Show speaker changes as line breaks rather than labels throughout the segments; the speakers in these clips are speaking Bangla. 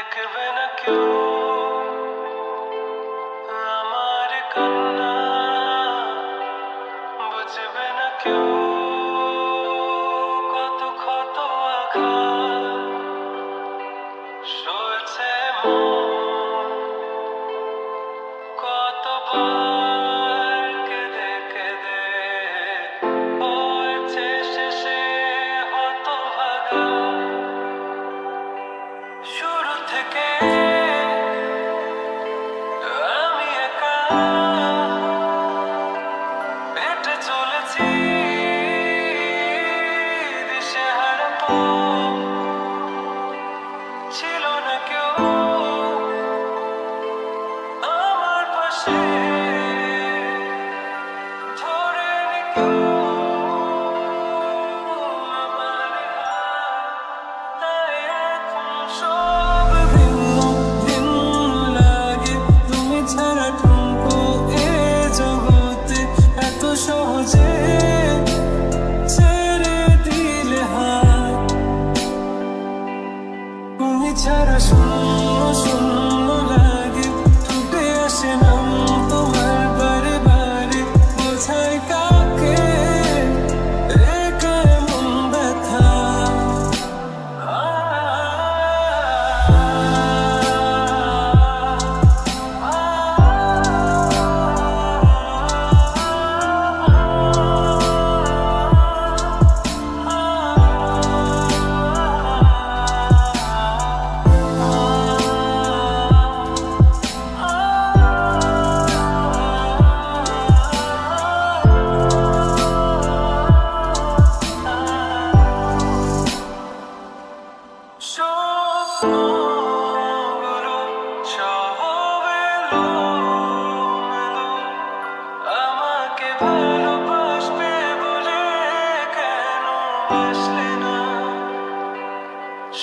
দেখবে না কেউ আমার কান্না, বুঝবে না কেউ কত ক্ষত আঘাত সয়েছে মন, কতবার কেঁদে কেঁদে হয়েছে শেষে হতভাগা। শুরু থেকে আমি একা হেঁটে চলেছি দিশেহারা পথ, ছিল না কেউ আমার পাশে, ধরেনি কেউ আমার হাত, তাই এখন সব ভিন্ন ভিন্ন লাগে। তুমি ছাড়া ঠুনকো এ জগতে এত সহজে ছেড়ে দিলে হাত। তুমি ছাড়া শূন্য শূন্য লাগে, টুটে আসে নাম তোমার বারে বারে। বোঝাই কাকে এ কেমন ব্যথা। স্বপ্নগুলো সব এলোমেলো, আমাকে ভালোবাসবে বলে কেন আসলে না।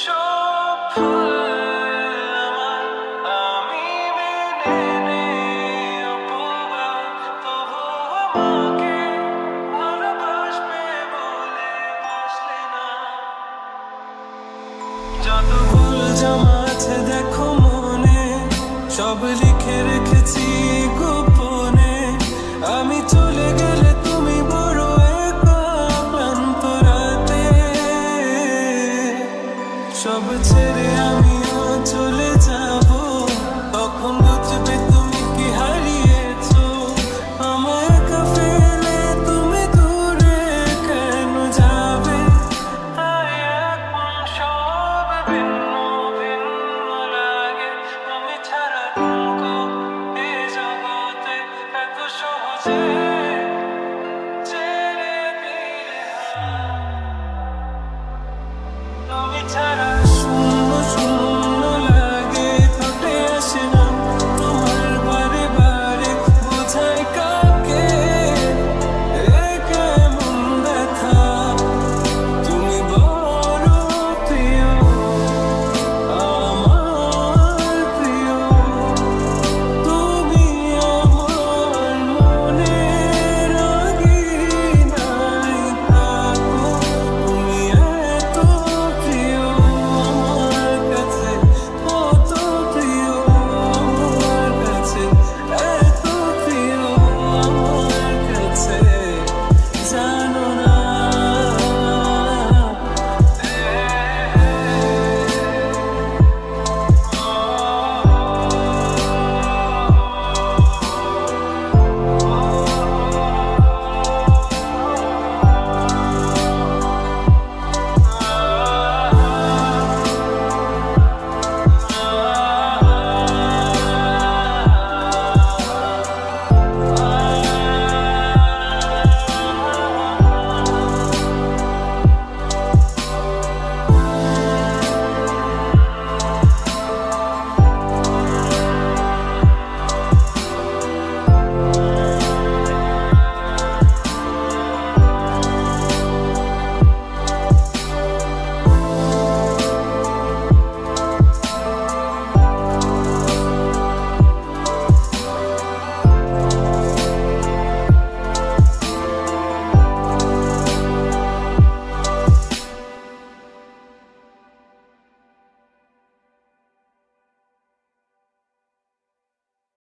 সব ভুল আমার, আমি মেনে নেই অপবাদ, তবু আমাকে ভালোবাসবে বলে আসলে না। যত ভুল জমা আছে দেখো মনে, সব লিখে রেখেছি গোপনে। আমি চলে গেলে তুমি বড় একা ক্লান্ত রাতে, সব ছেড়ে আমিও চলে